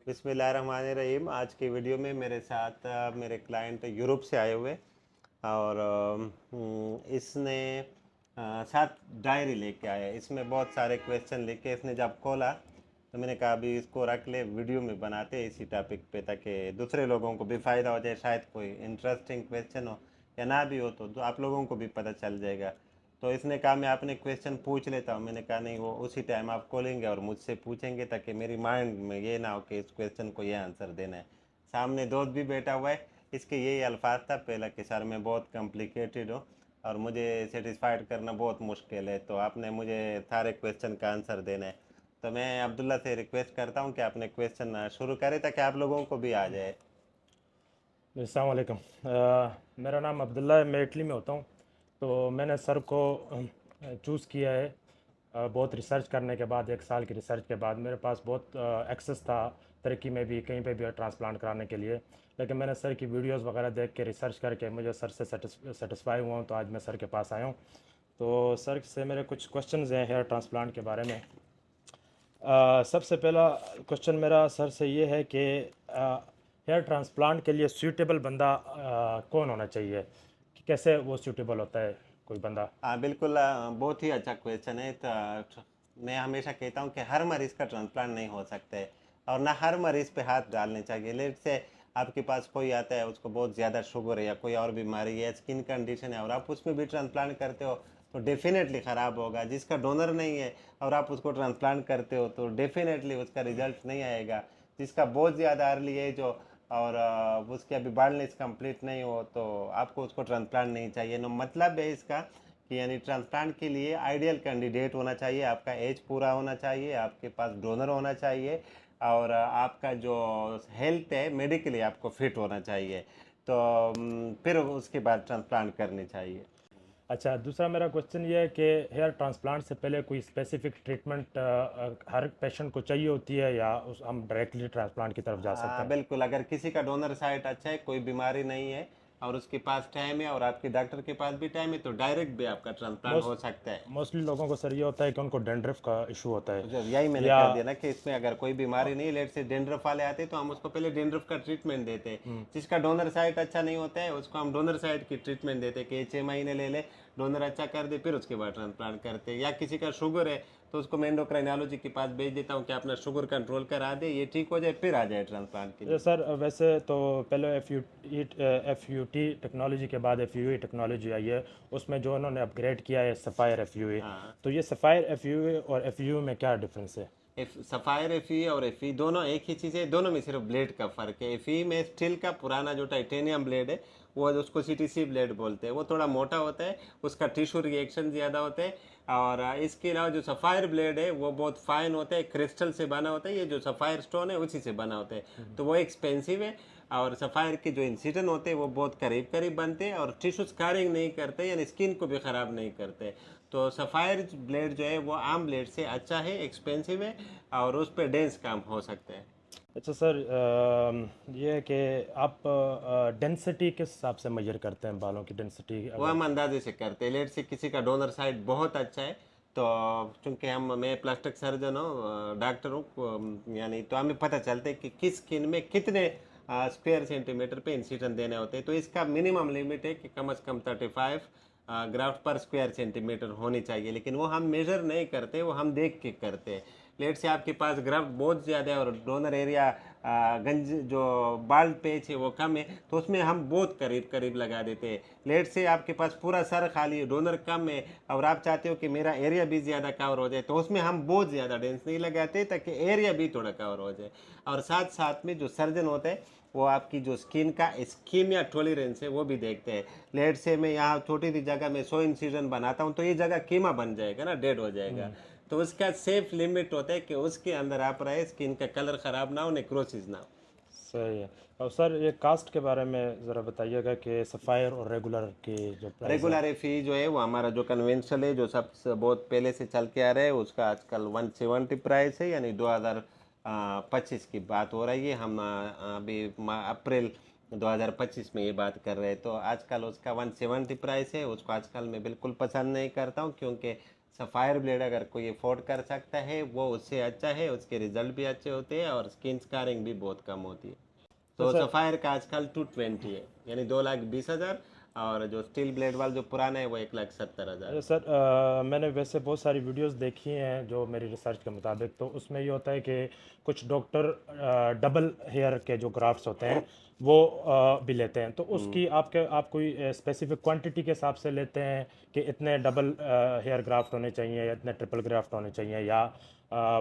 बिस्मिल्लाहिर्रहमानिर्रहीम। आज की वीडियो में मेरे साथ मेरे क्लाइंट यूरोप से आए हुए और इसने साथ डायरी लेके आया। इसमें बहुत सारे क्वेश्चन लिखे। इसने जब खोला तो मैंने कहा अभी इसको रख ले, वीडियो में बनाते हैं इसी टॉपिक पे, ताकि दूसरे लोगों को भी फ़ायदा हो जाए। शायद कोई इंटरेस्टिंग क्वेश्चन हो या ना भी हो तो आप लोगों को भी पता चल जाएगा। तो इसने कहा मैं अपने क्वेश्चन पूछ लेता हूँ। मैंने कहा नहीं, वो उसी टाइम आप खोलेंगे और मुझसे पूछेंगे, ताकि मेरी माइंड में ये ना हो कि इस क्वेश्चन को ये आंसर देना है। सामने दोस्त भी बैठा हुआ है। इसके यही अल्फाज था पहला कि सर मैं बहुत कॉम्प्लिकेटेड हूँ और मुझे सेटिस्फाइड करना बहुत मुश्किल है, तो आपने मुझे सारे क्वेश्चन का आंसर देना है। तो मैं अब्दुल्ला से रिक्वेस्ट करता हूँ कि आपने क्वेश्चन शुरू करें ताकि आप लोगों को भी आ जाए। अस्सलाम वालेकुम। मेरा नाम अब्दुल्ला है, मैं इटली में होता हूँ। तो मैंने सर को चूज़ किया है बहुत रिसर्च करने के बाद। 1 साल की रिसर्च के बाद मेरे पास बहुत एक्सेस था तरक्की में भी, कहीं पे भी ट्रांसप्लांट कराने के लिए। लेकिन मैंने सर की वीडियोस वगैरह देख के रिसर्च करके मुझे सर से सेटिस्फाई हुआ हूँ, तो आज मैं सर के पास आया हूँ। तो सर से मेरे कुछ क्वेश्चंस हैं हेयर ट्रांसप्लांट के बारे में। सबसे पहला क्वेश्चन मेरा सर से ये है कि हेयर ट्रांसप्लांट के लिए सूटेबल बंदा कौन होना चाहिए, कि कैसे वो सूटेबल होता है कोई बंदा। हाँ बिल्कुल, बहुत ही अच्छा क्वेश्चन है। तो मैं हमेशा कहता हूँ कि हर मरीज़ का ट्रांसप्लांट नहीं हो सकता है और ना हर मरीज़ पे हाथ डालने चाहिए। लेट से आपके पास कोई आता है, उसको बहुत ज़्यादा शुगर है या कोई और बीमारी है, स्किन कंडीशन है, और आप उसमें भी ट्रांसप्लांट करते हो तो डेफिनेटली ख़राब होगा। जिसका डोनर नहीं है और आप उसको ट्रांसप्लांट करते हो तो डेफिनेटली उसका रिजल्ट नहीं आएगा। जिसका बहुत ज़्यादा अर्ली एज हो और उसकी अभी बार्डनेस कंप्लीट नहीं हो तो आपको उसको ट्रांसप्लांट नहीं चाहिए। नो मतलब है इसका कि यानी ट्रांसप्लांट के लिए आइडियल कैंडिडेट होना चाहिए, आपका एज पूरा होना चाहिए, आपके पास डोनर होना चाहिए और आपका जो हेल्थ है मेडिकली आपको फिट होना चाहिए। तो फिर उसके बाद ट्रांसप्लांट करनी चाहिए। अच्छा, दूसरा मेरा क्वेश्चन ये है कि हेयर ट्रांसप्लांट से पहले कोई स्पेसिफिक ट्रीटमेंट हर पेशेंट को चाहिए होती है, या हम डायरेक्टली ट्रांसप्लांट की तरफ जा सकते हाँ हैं। बिल्कुल, अगर किसी का डोनर साइट अच्छा है, कोई बीमारी नहीं है और उसके पास टाइम है और आपके डॉक्टर के पास भी टाइम है तो डायरेक्ट भी आपका ट्रांसप्लांट हो सकता है। मोस्टली लोगों को सर ये होता है कि उनको डेंड्रफ का इशू होता है, तो यही मैंने या कर दिया ना कि इसमें अगर कोई बीमारी नहीं, लेट से डेंड्रफ वाले आते हैं तो हम उसको पहले डेंड्रफ का ट्रीटमेंट देते हैं। जिसका डोनर साइट अच्छा नहीं होता है उसको हम डोनर साइट की ट्रीटमेंट देते हैं कि 6 महीने ले ले, डोनर अच्छा कर दे, फिर उसके बाद ट्रांसप्लांट करते हैं। या किसी का शुगर है तो उसको मैं एंडोक्राइनोलॉजी के पास भेज देता हूँ कि अपना शुगर कंट्रोल करा दे, ये ठीक हो जाए, फिर आ जाए ट्रांसप्लांट के ये लिए। सर वैसे तो पहले एफ यू टी टेक्नोलॉजी के बाद एफ यू ई टेक्नोलॉजी आई है। उसमें जो उन्होंने अपग्रेड किया है सफ़ायर एफ यू ई। हाँ, तो ये सफ़ायर एफ यू ई और एफ यू में क्या डिफरेंस है? एफ सफ़ायर एफई और एफई दोनों एक ही चीज़ है, दोनों में सिर्फ ब्लेड का फ़र्क है। एफई में स्टील का पुराना जो टाइटेनियम ब्लेड है, वो उसको सीटीसी ब्लेड बोलते हैं, वो थोड़ा मोटा होता है, उसका टिश्यू रिएक्शन ज़्यादा होते हैं। और इसके अलावा जो सफ़ायर ब्लेड है वो बहुत फाइन होता है, क्रिस्टल से बना होता है। ये जो सफ़ायर स्टोन है उसी से बना होता है, तो वो एक्सपेंसिव है। और सफ़ायर के जो इंसिजन होते हैं वो बहुत करीब करीब बनते हैं और टिश्यू स्कारिंग नहीं करते, यानी स्किन को भी ख़राब नहीं करते। तो सफ़ायर ब्लेड जो है वो आम ब्लेड से अच्छा है, एक्सपेंसिव है और उस पर डेंस काम हो सकते हैं। अच्छा सर, ये है कि आप डेंसिटी किस हिसाब से मेजर करते हैं, बालों की डेंसिटी वो अगर। हम अंदाजे से करते हैं। लेट से किसी का डोनर साइड बहुत अच्छा है तो चूंकि मैं प्लास्टिक सर्जन हूँ, डॉक्टर हूँ, यानी तो हमें पता चलता है कि किस स्किन में कितने स्क्वायर सेंटीमीटर पे इंसिजन देने होते हैं। तो इसका मिनिमम लिमिट है कि कम से कम 35 ग्राफ्ट पर स्क्वायर सेंटीमीटर होनी चाहिए, लेकिन वो हम मेजर नहीं करते, वो हम देख के करते हैं। लेट से आपके पास ग्राफ्ट बहुत ज़्यादा है और डोनर एरिया गंज जो बाल्ड पेच है वो कम है, तो उसमें हम बहुत करीब करीब लगा देते हैं। लेट से आपके पास पूरा सर खाली है, डोनर कम है और आप चाहते हो कि मेरा एरिया भी ज़्यादा कवर हो जाए, तो उसमें हम बहुत ज़्यादा डेंस नहीं लगाते ताकि एरिया भी थोड़ा कवर हो जाए। और साथ साथ में जो सर्जन होता है वो आपकी जो स्किन का स्कीम या टॉलरेंस है वो भी देखते हैं। लेट से मैं यहाँ छोटी सी जगह में 100 इंसिजन बनाता हूँ तो ये जगह कीमा बन जाएगा ना, डेड हो जाएगा। तो उसका सेफ लिमिट होता है कि उसके अंदर आप रहे, स्किन का कलर ख़राब ना हो, नेक्रोसिस ना हो। सही है। और सर ये कास्ट के बारे में ज़रा बताइएगा कि सफ़ायर और रेगुलर की जो प्राइस है। रेगुलर फी जो है वो हमारा जो कन्वेंशनल है, जो सब बहुत पहले से चल के आ रहा है, उसका आजकल 170 प्राइस है, यानी 2025 की बात हो रही है। हम अभी अप्रैल 2025 में ये बात कर रहे हैं, तो आजकल उसका 170 प्राइस है। उसको आजकल मैं बिल्कुल पसंद नहीं करता हूँ क्योंकि सफ़ायर ब्लेड अगर कोई अफोर्ड कर सकता है वो उससे अच्छा है, उसके रिजल्ट भी अच्छे होते हैं और स्किन स्कारिंग भी बहुत कम होती है। तो सर सफ़ायर का आजकल 220 है, यानी 2,20,000, और जो स्टील ब्लेड वाला जो पुराना है वो 1,70,000। सर मैंने वैसे बहुत सारी वीडियोस देखी हैं जो मेरी रिसर्च के मुताबिक, तो उसमें ये होता है कि कुछ डॉक्टर डबल हेयर के जो ग्राफ्ट्स होते हैं वो भी लेते हैं, तो उसकी आप कोई स्पेसिफिक क्वांटिटी के हिसाब से लेते हैं कि इतने डबल हेयर ग्राफ्ट होने चाहिए या इतने ट्रिपल ग्राफ्ट होने चाहिए, या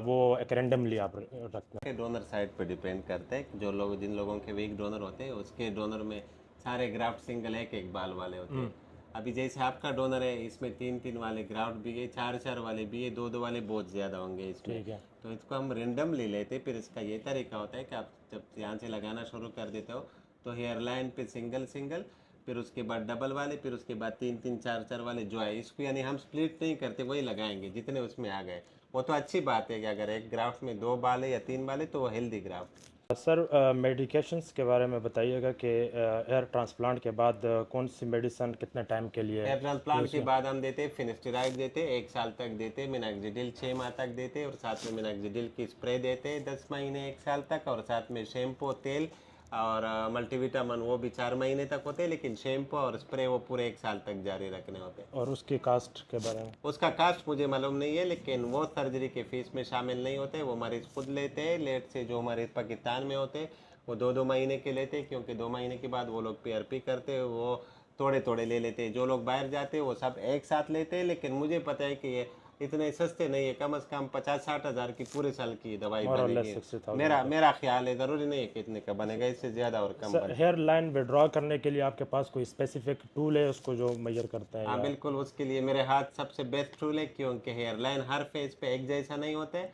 वो एक रेंडमली आप रखते के डोनर साइड पे डिपेंड करते हैं, जो लोग जिन लोगों के वीक डोनर होते हैं उसके डोनर में सारे ग्राफ्ट सिंगल एक एक बाल वाले होते हैं। अभी जैसे आपका डोनर है, इसमें 3-3 वाले ग्राफ्ट भी है, 4-4 वाले भी है, 2-2 वाले बहुत ज़्यादा होंगे इसमें। ठीक है। तो इसको हम रेंडमली लेते हैं। फिर इसका ये तरीका होता है कि आप जब यहाँ से लगाना शुरू कर देते हो तो हेयर लाइन पे सिंगल सिंगल, फिर उसके बाद डबल वाले, फिर उसके बाद 3-3 4-4 वाले जो है, इसको यानी हम स्प्लिट नहीं करते, वही लगाएंगे जितने उसमें आ गए। वो तो अच्छी बात है कि अगर एक ग्राफ्ट में 2 बाल है या 3 बाल है तो वो हेल्दी ग्राफ्ट। सर मेडिकेशंस के बारे में बताइएगा कि हेयर ट्रांसप्लांट के बाद कौन सी मेडिसन कितने टाइम के लिए हेयर ट्रांसप्लांट के बाद हम देते हैं फिनेस्टेराइड देते हैं, 1 साल तक देते हैं, मिनॉक्सिडिल 6 माह तक देते हैं, और साथ में मिनॉक्सिडिल की स्प्रे देते हैं 10 महीने 1 साल तक, और साथ में शैम्पू तेल और मल्टीविटामिन वो भी 4 महीने तक होते हैं, लेकिन शैम्पू और स्प्रे वो पूरे 1 साल तक जारी रखने होते हैं। और उसकी कास्ट के बारे में? उसका कास्ट मुझे मालूम नहीं है, लेकिन वो सर्जरी के फीस में शामिल नहीं होते, वो मरीज खुद लेते हैं। लेट से जो मरीज पाकिस्तान में होते हैं वो 2-2 महीने के लेते हैं, क्योंकि 2 महीने के बाद वो लोग PRP करते हैं, वो थोड़े थोड़े ले लेते हैं। जो लोग बाहर जाते हैं वो सब एक साथ लेते हैं, लेकिन मुझे पता है कि ये इतने सस्ते नहीं है, कम से कम 50-60 हज़ार की पूरे साल की दवाई मोर और लेस बनेगी। 60,000 मेरा का। मेरा ख्याल है, ज़रूरी नहीं है कि इतने का बनेगा, इससे ज़्यादा और कम सर बने। हेयर लाइन विड्रॉ करने के लिए आपके पास कोई स्पेसिफिक टूल है उसको जो मेजर करते हैं, हाँ या? बिल्कुल, उसके लिए मेरे हाथ सबसे बेस्ट टूल है, क्योंकि हेयर लाइन हर फेस पे एक जैसा नहीं होता है।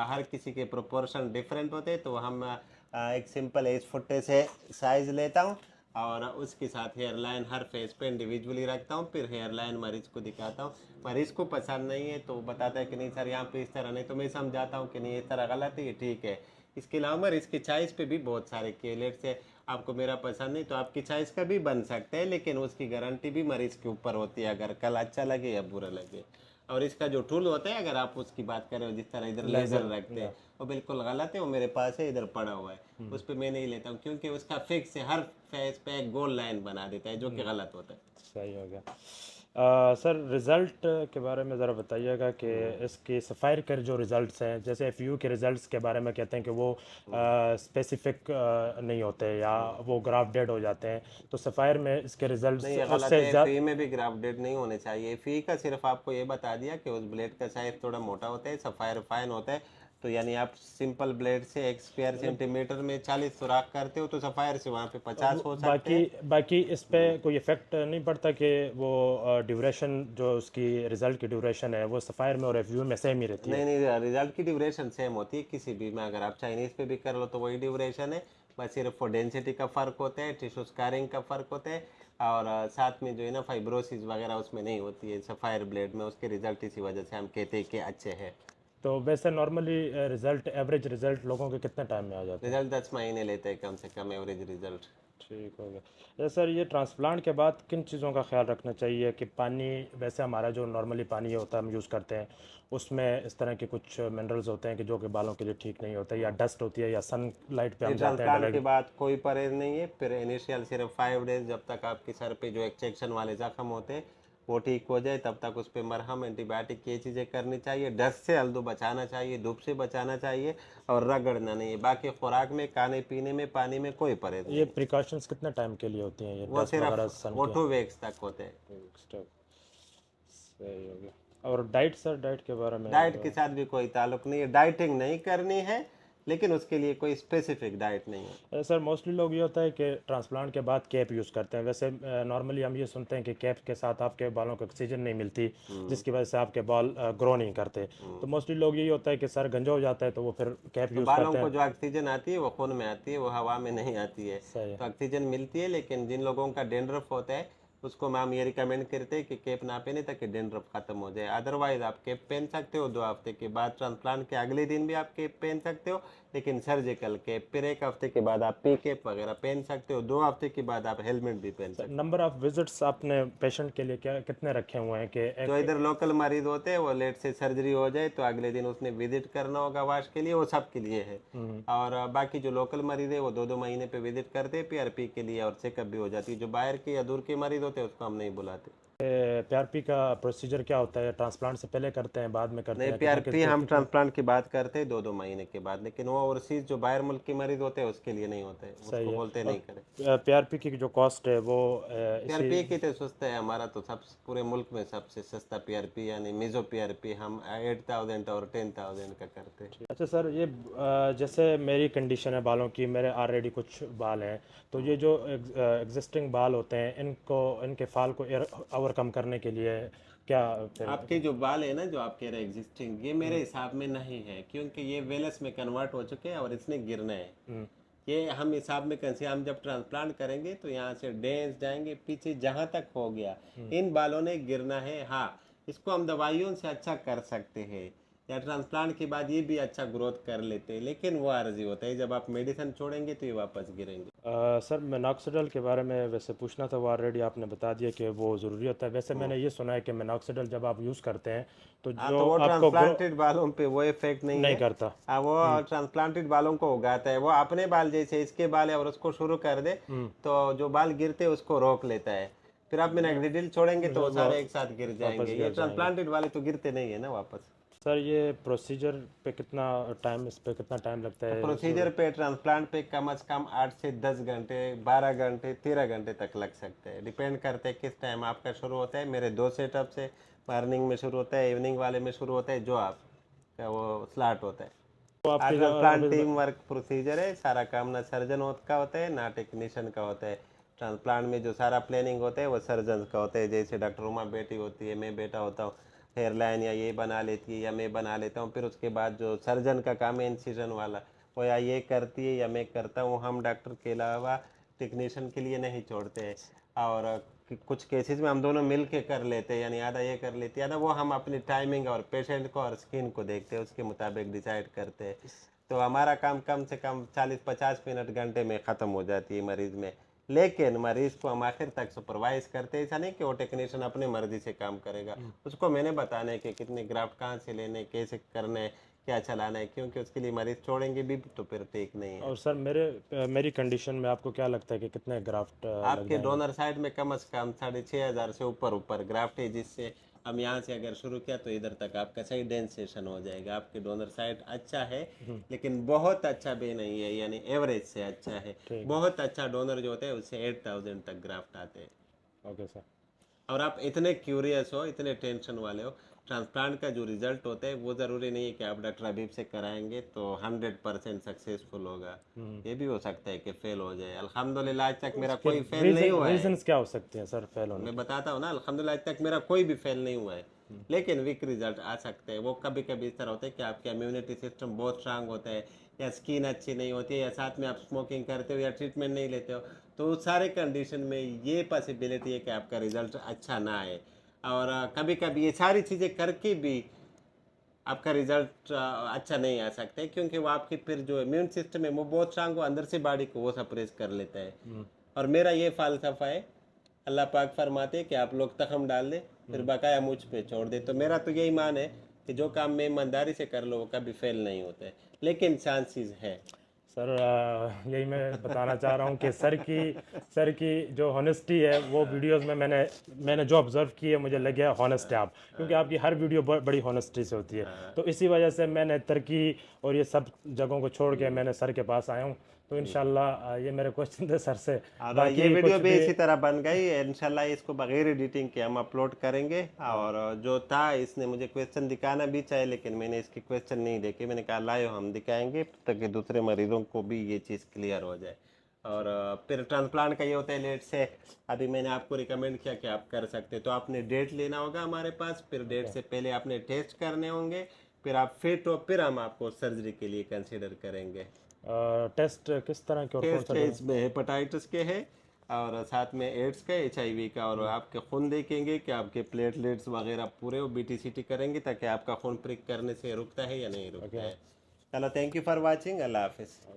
हर किसी के प्रोपोर्शन डिफरेंट होते हैं। तो हम एक सिंपल एज फुट्टे से साइज लेता हूँ और उसके साथ हेयर लाइन हर फेस पे इंडिविजुअली रखता हूँ, फिर हेयर लाइन मरीज को दिखाता हूँ। मरीज को पसंद नहीं है तो वो बताता है कि नहीं सर यहाँ पे इस तरह नहीं, तो मैं समझाता हूँ कि नहीं इस तरह गलत है, ये ठीक है। इसके अलावा मरीज की चॉइस पे भी बहुत सारे केलेट से, आपको मेरा पसंद नहीं तो आपकी चॉइस का भी बन सकता है, लेकिन उसकी गारंटी भी मरीज के ऊपर होती है, अगर कल अच्छा लगे या बुरा लगे। और इसका जो टूल होता है, अगर आप उसकी बात करें, जिस तरह इधर लेजर रखते हैं, वो बिल्कुल गलत है। वो मेरे पास है, इधर पड़ा हुआ है, उस पर मैं नहीं लेता हूँ, क्योंकि उसका फिक्स है, हर फेस पे एक गोल लाइन बना देता है, जो कि गलत होता है। सही हो गया। सर रिज़ल्ट के बारे में ज़रा बताइएगा कि इसके सफ़ायर के जो रिज़ल्ट्स हैं, जैसे FU के रिज़ल्ट्स के बारे में कहते हैं कि वो स्पेसिफिक नहीं होते या वो ग्राफ डेड हो जाते हैं, तो सफ़ायर में इसके रिज़ल्ट्स नहीं, ये गलत उससे है। ज़्यादा? फी में भी ग्राफ्टेड नहीं होने चाहिए। फी का सिर्फ आपको ये बता दिया कि उस ब्लेड का साइज थोड़ा मोटा होता है, सफ़ायर फाइन होता है। तो यानी आप सिंपल ब्लेड से 1 स्क्वायर सेंटीमीटर में 40 सुराख करते हो, तो सफ़ायर से वहाँ पे 50 हो सकते बाकी हैं। बाकी इस पे कोई इफ़ेक्ट नहीं पड़ता कि वो ड्यूरेशन जो उसकी रिज़ल्ट की ड्यूरेशन है वो सफ़ायर में और FU में सेम ही रहती है? नहीं नहीं, रिजल्ट की ड्यूरेशन सेम होती है किसी भी में। अगर आप चाइनीज़ पे भी कर लो तो वही ड्यूरेशन है, बस सिर्फ वो डेंसिटी का फ़र्क होता है, टिश्यू स्कारिंग का फ़र्क होता है, और साथ में जो है ना फाइब्रोसिस वगैरह उसमें नहीं होती है सफ़ायर ब्लेड में। उसके रिजल्ट इसी वजह से हम कहते हैं कि अच्छे हैं। तो वैसे नॉर्मली रिज़ल्ट, एवरेज रिज़ल्ट लोगों के कितने टाइम में आ जाते हैं? रिजल्ट 10 महीने लेते हैं कम से कम, एवरेज रिजल्ट। ठीक हो गया। अच्छा सर, ये ट्रांसप्लांट के बाद किन चीज़ों का ख्याल रखना चाहिए कि पानी, वैसे हमारा जो नॉर्मली पानी होता है हम यूज़ करते हैं, उसमें इस तरह के कुछ मिनरल्स होते हैं कि जो कि बालों के लिए ठीक नहीं होते, या डस्ट होती है, या सन लाइट पे ये हम जाते हैं ट्रांसप्लांट के डायरेक्ट? बाद कोई परहेज नहीं है। फिर इनिशियल सिर्फ 5 डेज, जब तक आपके सर पे जो एक्सट्रैक्शन वाले जख्म होते हैं वो ठीक हो जाए, तब तक उस पर मरहम, एंटीबायोटिक, ये चीज़ें करनी चाहिए। डस्ट से हल्दू बचाना चाहिए, धूप से बचाना चाहिए, और रगड़ना नहीं है। बाकी खुराक में, खाने पीने में, पानी में कोई परहेज नहीं ये है। प्रिकॉशंस कितने टाइम के लिए होती हैं, ये वो डस्ट वगैरह सिर्फ सन वो के? 2 वीक्स तक होते हैं। सही हो गया। और डाइट सर, डाइट के बारे में? डाइट के साथ भी कोई ताल्लुक नहीं है, डाइटिंग नहीं करनी है, लेकिन उसके लिए कोई स्पेसिफिक डाइट नहीं है। सर मोस्टली लोग ये होता है कि ट्रांसप्लांट के बाद कैप यूज़ करते हैं। वैसे नॉर्मली हम ये सुनते हैं कि कैप के साथ आपके बालों को ऑक्सीजन नहीं मिलती, जिसकी वजह से आपके बाल ग्रो नहीं करते। तो मोस्टली लोग यही होता है कि सर गंजा हो जाता है तो वो फिर कैप तो यूज़ बालों करते को हैं। जो ऑक्सीजन आती है वो खून में आती है, वो हवा में नहीं आती है। सही है। तो ऑक्सीजन मिलती है, लेकिन जिन लोगों का डेंड्रफ होता है उसको हम ये रिकमेंड करते हैं कि कैप ना पहने ताकि डेंड्रफ खत्म हो जाए। अदरवाइज आप कैप पहन सकते हो 2 हफ्ते के बाद, ट्रांसप्लांट के अगले दिन भी आप कैप पहन सकते हो, लेकिन सर्जिकल कैप। फिर 1 हफ्ते के बाद आप पी कैप वगैरह पहन सकते हो। 2 हफ्ते के बाद आप हेलमेट भी पहन सकते हो। नंबर ऑफ विजिट्स आपने पेशेंट के लिए क्या कितने रखे हुए हैं कि जो एक? इधर लोकल मरीज होते हैं वो लेट से सर्जरी हो जाए तो अगले दिन उसने विजिट करना होगा वाश के लिए, वो सब के लिए है। और बाकी जो लोकल मरीज है वो 2-2 महीने पे विजिट करते हैं पीआरपी के लिए, और चेकअप भी हो जाती है। जो बाहर के या दूर के मरीज होते हैं उसको हम नहीं बुलाते। पीआरपी का प्रोसीजर क्या होता है? ट्रांसप्लांट से पहले करते हैं, बाद में करते नहीं, हैं? पीआरपी हम ट्रांसप्लांट की बात करते हैं 2-2 महीने के बाद, लेकिन वो ओवरसीज जो बाहर मुल्क के मरीज होते हैं उसके लिए नहीं होते, सही उसको है। बोलते नहीं करें। पीआरपी की जो कॉस्ट है वो इसी? पीआरपी की तो सस्ता है हमारा, तो सब पूरे मुल्क में सबसे सस्ता पीआरपी यानी मीजो पीआरपी हम 8000 और 10,000 का करते हैं। अच्छा सर, ये जैसे मेरी कंडीशन है बालों की, मेरे ऑलरेडी कुछ बाल हैं, तो ये जो एग्जिस्टिंग बाल होते हैं इनको, इनके फाल को ओवरकम करने के लिए क्या फिर? आपके जो बाल है ना, जो आप कह रहे हैं एग्जिस्टिंग, ये मेरे हिसाब में नहीं है, क्योंकि ये वेलस में कन्वर्ट हो चुके हैं और इसने गिरना है। ये हम हिसाब में कैसे, हम जब ट्रांसप्लांट करेंगे तो यहाँ से डेंस जाएंगे पीछे जहाँ तक हो गया, इन बालों ने गिरना है। हाँ, इसको हम दवाइयों से अच्छा कर सकते हैं, या ट्रांसप्लांट के बाद ये भी अच्छा ग्रोथ कर लेते हैं, लेकिन वो आर्जी होता है, जब आप मेडिसिन छोड़ेंगे तो ये वापस गिरेंगे। सर मिनॉक्सिडिल के बारे में वैसे पूछना था, वो ऑलरेडी आपने बता दिया कि वो ज़रूरी होता है। वैसे मैंने ये सुना है कि मिनॉक्सिडिल जब आप यूज़ करते हैं तो हाँ, जो तो वो आपको ट्रांसप्लांटेड बालों पे वो इफेक्ट नहीं नहीं है। करता। हाँ, वो ट्रांसप्लांटेड बालों को उगाता है। वो अपने बाल जैसे इसके बाल है और उसको शुरू कर दे तो जो बाल गिरते हैं उसको रोक लेता है। फिर आप मिनॉक्सिडिल छोड़ेंगे तो वो सारे एक साथ गिर जाएंगे। ये गिर जाएंगे। ट्रांसप्लांटेड वाले तो गिरते नहीं है ना वापस। सर ये प्रोसीजर पे कितना टाइम, इस पे कितना टाइम लगता है? प्रोसीजर पे, ट्रांसप्लांट पे कम से कम 8 से 10 घंटे, 12 घंटे, 13 घंटे तक लग सकते हैं। डिपेंड करते हैं किस टाइम आपका शुरू होता है। मेरे 2 सेटअप से, मॉर्निंग में शुरू होता है, इवनिंग वाले में शुरू होता है, जो आपका वो स्लाट होता है। तो आपके जो ट्रांसप्लांट टीम वर्क प्रोसीजर है, सारा काम ना सर्जन का होता है ना टेक्नीशियन का होता है। ट्रांसप्लांट में जो सारा प्लानिंग होता है वो सर्जन का होता है। जैसे डॉक्टर उमा बेटी होती है, मैं बेटा होता हूँ, हेयर लाइन या ये बना लेती है या मैं बना लेता हूँ। फिर उसके बाद जो सर्जन का काम है इंसिजन वाला, वो या ये करती है या मैं करता हूँ। हम डॉक्टर के अलावा टेक्नीशियन के लिए नहीं छोड़ते हैं। और कुछ केसेस में हम दोनों मिल के कर लेते हैं, यानी आधा ये कर लेती है आधा वो। हम अपनी टाइमिंग और पेशेंट को और स्किन को देखते हैं, उसके मुताबिक डिसाइड करते हैं। तो हमारा काम कम से कम 40-50 मिनट घंटे में ख़त्म हो जाती है मरीज़ में। लेकिन मरीज़ को हम आखिर तक सुपरवाइज करते हैं। ऐसा नहीं कि वो टेक्नीशियन अपनी मर्जी से काम करेगा, उसको मैंने बताना है कि कितने ग्राफ्ट कहाँ से लेने, कैसे करने, क्या चलाना है, क्योंकि उसके लिए मरीज़ छोड़ेंगे भी तो फिर ठीक नहीं है। और सर मेरी कंडीशन में आपको क्या लगता है कि कितने ग्राफ्ट लग आपके जाएंगे? डोनर साइड में कम से कम 6,500 से ऊपर ग्राफ्ट है, जिससे हम यहाँ से अगर शुरू किया तो इधर तक आपका सही डेंसेशन हो जाएगा। आपके डोनर साइड अच्छा है, लेकिन बहुत अच्छा भी नहीं है, यानी एवरेज से अच्छा है। बहुत अच्छा डोनर जो होता है उससे 8,000 तक ग्राफ्ट आते हैं। Okay sir. और आप इतने क्यूरियस हो, इतने टेंशन वाले हो, ट्रांसप्लांट का जो रिजल्ट होता है वो ज़रूरी नहीं है कि आप डॉक्टर हबीब से कराएंगे तो 100% सक्सेसफुल होगा। ये भी हो सकता है कि फेल हो जाए। अल्हम्दुलिल्लाह आज तक मेरा कोई फेल नहीं हुआ है। रीजंस क्या हो सकते हैं सर फेल होने? मैं बताता हूँ ना, अल्हम्दुलिल्लाह आज तक मेरा कोई भी फेल नहीं हुआ है, लेकिन वीक रिजल्ट आ सकते हैं। वो कभी कभी इस तरह होता है कि आपका इम्यूनिटी सिस्टम बहुत स्ट्रांग होता है, या स्किन अच्छी नहीं होती है, या साथ में आप स्मोकिंग करते हो या ट्रीटमेंट नहीं लेते हो, तो उस सारे कंडीशन में ये पॉसिबिलिटी है कि आपका रिजल्ट अच्छा ना आए। और कभी कभी ये सारी चीज़ें करके भी आपका रिजल्ट अच्छा नहीं आ सकता है, क्योंकि वो आपकी फिर जो इम्यून सिस्टम है वो बहुत स्ट्रांग हो, अंदर से बॉडी को वो सप्रेस कर लेता है। और मेरा ये फालसफा है, अल्लाह पाक फरमाते हैं कि आप लोग तखम डाल दे फिर बकाया मुझ पे छोड़ दे। तो मेरा तो यही मान है कि जो काम मैं ईमानदारी से कर लो वो कभी फेल नहीं होता है, लेकिन चांसेस है। सर यही मैं बताना चाह रहा हूँ कि सर की जो हॉनेस्टी है वो वीडियोस में मैंने जो ऑब्जर्व की है, मुझे लग गया हॉनेस्ट है आप, क्योंकि आपकी हर वीडियो बड़ी हॉनेस्टी से होती है। तो इसी वजह से मैंने तुर्की और ये सब जगहों को छोड़ के मैंने सर के पास आया हूँ। तो इंशाल्लाह ये मेरे क्वेश्चन थे सर से। बाकी ये वीडियो कुछ भी इसी तरह बन गई, इंशाल्लाह इसको बगैर एडिटिंग के हम अपलोड करेंगे। और जो था, इसने मुझे क्वेश्चन दिखाना भी चाहिए, लेकिन मैंने इसके क्वेश्चन नहीं देखे। मैंने कहा लाओ हम दिखाएंगे ताकि दूसरे मरीजों को भी ये चीज़ क्लियर हो जाए। और फिर ट्रांसप्लांट का ये होता है लेट से, अभी मैंने आपको रिकमेंड किया कि आप कर सकते, तो आपने डेट लेना होगा हमारे पास, फिर डेट से पहले आपने टेस्ट करने होंगे, फिर आप फिट हो, फिर हम आपको सर्जरी के लिए कंसिडर करेंगे। टेस्ट किस तरह के और कौन टेस्ट सा है इसमें हेपेटाइटिस के है, और साथ में एड्स का, HIV का, और आपके खून देखेंगे कि आपके प्लेटलेट्स वगैरह पूरे वो BT-CT करेंगे ताकि आपका खून प्रिक करने से रुकता है या नहीं रुकता है। चलो, थैंक यू फॉर वाचिंग। अल्लाह हाफिज़।